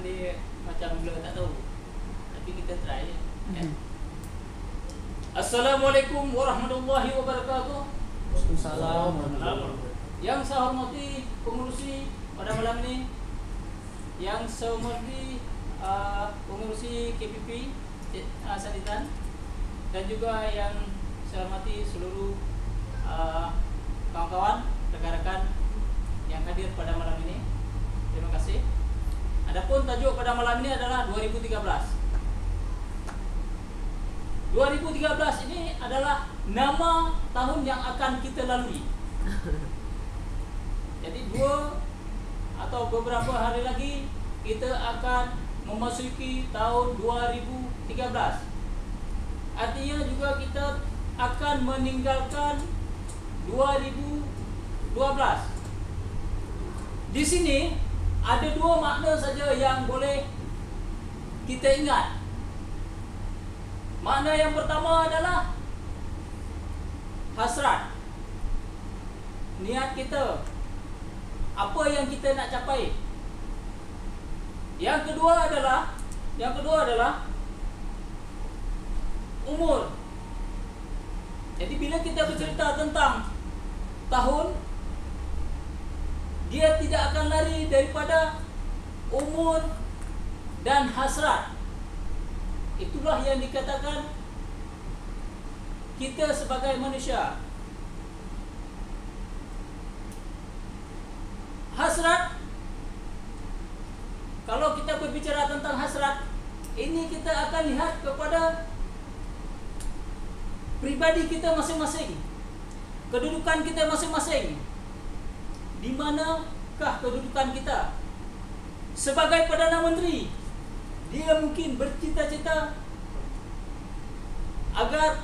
dia macam blur tak tahu. Tapi kita try je. Assalamualaikum warahmatullahi wabarakatuh. Waalaikumsalam. Yang saya hormati pengurusi pada malam ini, yang saya hormati pengurusi KPP Saditan, dan juga yang saya hormati seluruh kawan-kawan, rekan-rekan yang hadir pada malam ini. Terima kasih. Adapun tajuk pada malam ini adalah 2013. 2013 ini adalah nama tahun yang akan kita lalui. Jadi beberapa hari lagi kita akan memasuki tahun 2013. Artinya juga kita akan meninggalkan 2012. Di sini ada dua makna saja yang boleh kita ingat. Makna yang pertama adalah hasrat, niat kita, apa yang kita nak capai. Yang kedua adalah umur. Jadi bila kita bercerita tentang tahun, dia tidak akan lari daripada umur dan hasrat. Itulah yang dikatakan kita sebagai manusia. Hasrat, kalau kita berbicara tentang hasrat, ini kita akan lihat kepada pribadi kita masing-masing, kedudukan kita masing-masing. Di manakah kedudukan kita? Sebagai Perdana Menteri, dia mungkin bercita-cita agar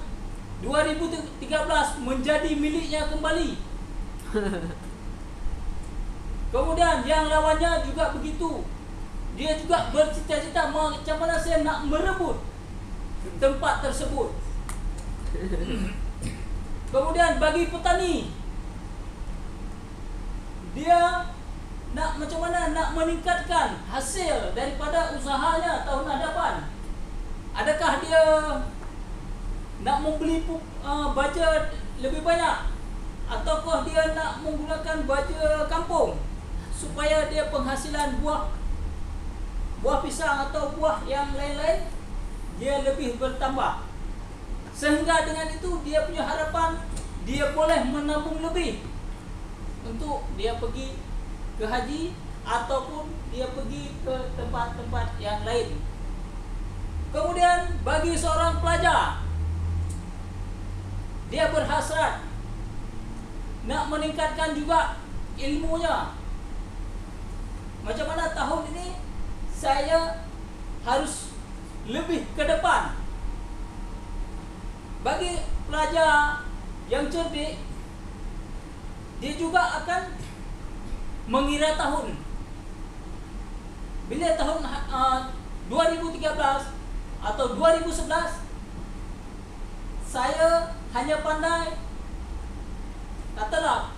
2013 menjadi miliknya kembali. Kemudian yang lawannya juga begitu. Dia juga bercita-cita macam mana saya nak merebut tempat tersebut. Kemudian bagi petani, dia nak macam mana nak meningkatkan hasil daripada usahanya tahun hadapan. Adakah dia nak membeli baja lebih banyak, ataukah dia nak menggunakan baja kampung supaya dia penghasilan buah pisang atau buah yang lain-lain dia lebih bertambah. Sehingga dengan itu dia punya harapan dia boleh menabung lebih untuk dia pergi ke haji ataupun dia pergi ke tempat-tempat yang lain. Kemudian bagi seorang pelajar, dia berhasrat nak meningkatkan juga ilmunya. Macam mana tahun ini saya harus lebih ke depan. Bagi pelajar yang cerdik, dia juga akan mengira tahun. Bila tahun 2013 atau 2011, saya hanya pandai katalah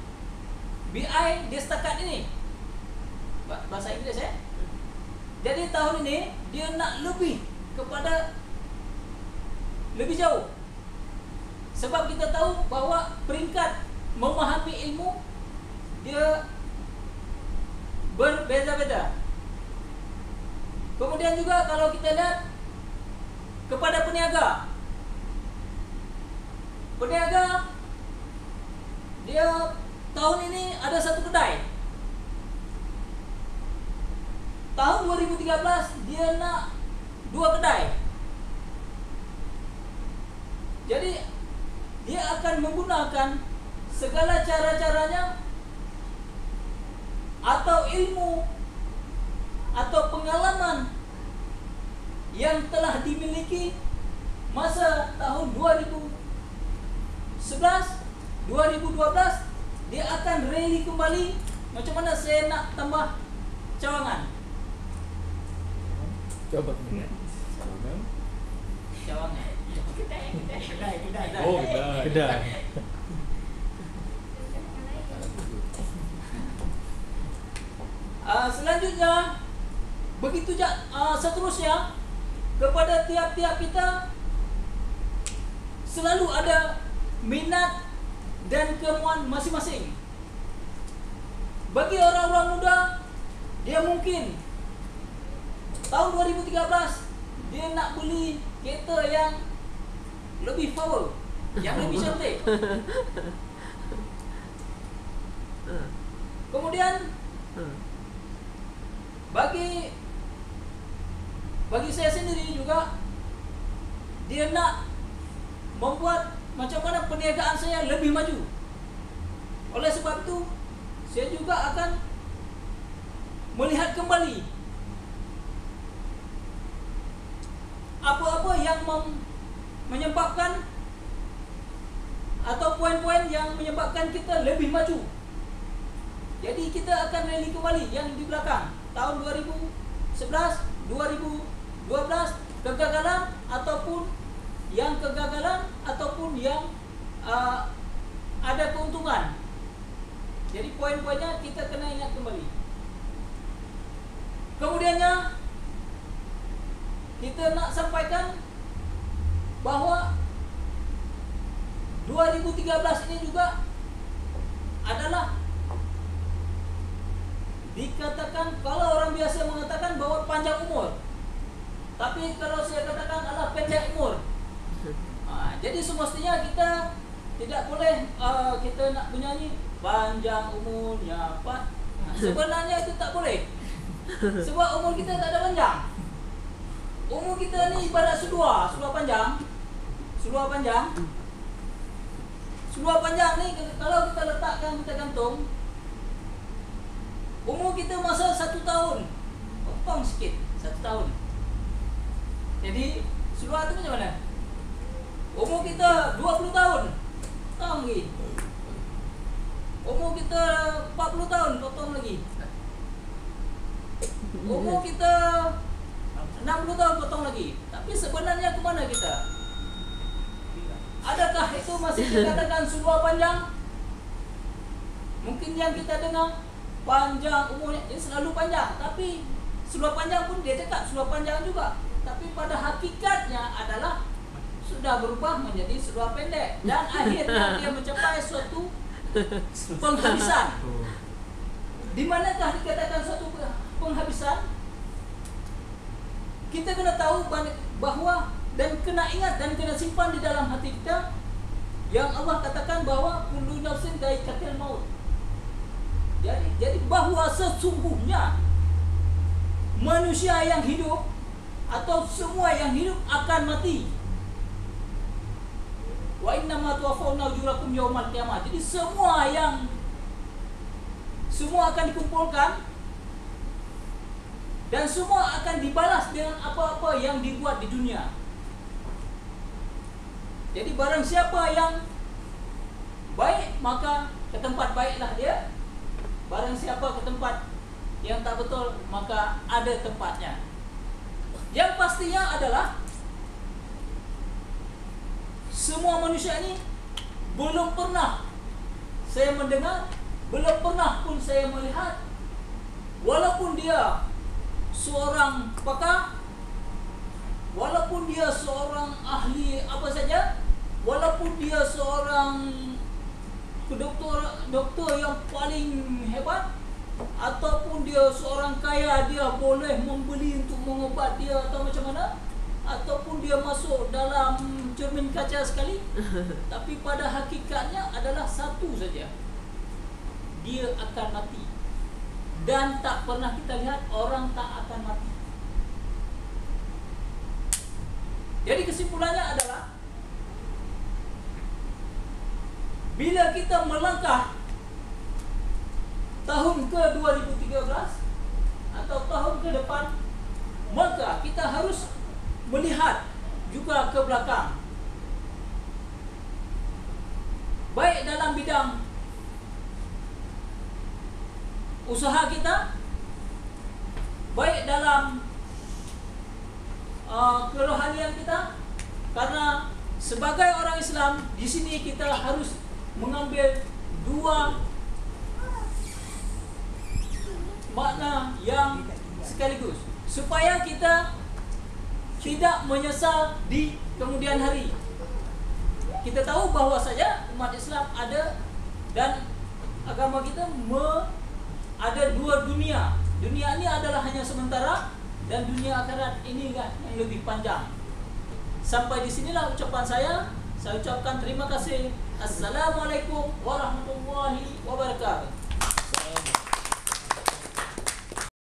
BI di setakat ini, bahasa Inggeris ya. Jadi tahun ini dia nak lebih kepada lebih jauh. Sebab kita tahu bahawa peringkat memahami ilmu dia berbeza-beza. Kemudian juga kalau kita lihat kepada peniaga, dia tahun ini ada satu kedai. Tahun 2013 dia nak 2 kedai. Jadi dia akan menggunakan segala cara-caranya atau ilmu atau pengalaman yang telah dimiliki masa tahun 2011, 2012, dia akan rally kembali. Macam mana saya nak tambah cawangan? Cawangan. Kedai. Oh, kedai. Selanjutnya Begitu seterusnya, kepada tiap-tiap kita selalu ada minat dan kemauan masing-masing. Bagi orang-orang muda, dia mungkin tahun 2013 dia nak beli kereta yang lebih power, yang lebih cantik. Kemudian bagi saya sendiri juga, dia nak membuat macam mana perniagaan saya lebih maju. Oleh sebab itu, saya juga akan melihat kembali apa-apa yang menyebabkan atau poin-poin yang menyebabkan kita lebih maju. Jadi kita akan rally kembali yang di belakang tahun 2011, 2012, kegagalan ataupun yang ada keuntungan. Jadi poin-poinnya kita kena ingat kembali. Kemudiannya kita nak sampaikan bahawa 2013 ini juga adalah dikatakan, kalau orang biasa mengatakan bahawa panjang umur, tapi kalau saya katakan adalah pendek umur. Jadi semestinya kita tidak boleh kita nak bernyanyi panjang umurnya Pak. Sebenarnya itu tak boleh. Sebab umur kita tak ada panjang. Umur kita ni ibarat seluar panjang. Seluar panjang ni kalau kita letakkan, kita gantung, umur kita masa 1 tahun, potong sikit 1 tahun. Jadi seluar tu macam mana? Umur kita 20 tahun, potong lagi. Umur kita 40 tahun, potong lagi. Umur kita 60 tahun, potong lagi. Tapi sebenarnya ke mana kita? Adakah itu masih dikatakan seluar panjang? Mungkin yang kita dengar panjang umurnya ini selalu panjang, tapi seluar panjang pun dia cakap seluar panjang juga. Tapi pada hakikatnya adalah sudah berubah menjadi seluar pendek dan akhirnya dia mencapai suatu penghabisan. Di manakah dikatakan suatu penghabisan? Kita kena tahu bahawa dan kena ingat dan kena simpan di dalam hati kita yang Allah katakan bahawa kullu nafsin dha'iqatul maut. Jadi bahawa sesungguhnya manusia yang hidup atau semua yang hidup akan mati. Wa innama tuwaffawna ujurakum yaumal qiyamah. Jadi semua akan dikumpulkan dan semua akan dibalas dengan apa-apa yang dibuat di dunia. Jadi barang siapa yang baik, maka ke tempat baiklah dia. Barang siapa ke tempat yang tak betul, maka ada tempatnya. Yang pastinya adalah semua manusia ini belum pernah saya mendengar, belum pernah pun saya melihat, walaupun dia seorang pakar, walaupun dia seorang ahli apa saja, walaupun dia seorang doktor yang paling hebat, ataupun dia seorang kaya, dia boleh membeli untuk mengobat dia atau macam mana, ataupun dia masuk dalam cermin kaca sekali, tapi pada hakikatnya adalah satu saja, dia akan mati. Dan tak pernah kita lihat orang tak akan mati. Jadi kesimpulannya adalah bila kita melangkah tahun ke 2013 atau tahun ke depan, maka kita harus melihat juga ke belakang, baik dalam bidang usaha kita, baik dalam kerohanian kita. Karena sebagai orang Islam di sini kita harus mengambil dua makna yang sekaligus. supaya kita tidak menyesal di kemudian hari. Kita tahu bahwa saja umat Islam ada dan agama kita ada dua dunia. Dunia ini adalah hanya sementara dan dunia akhirat ini kan yang lebih panjang. Sampai di sinilah ucapan saya. Saya ucapkan terima kasih. Assalamualaikum warahmatullahi wabarakatuh.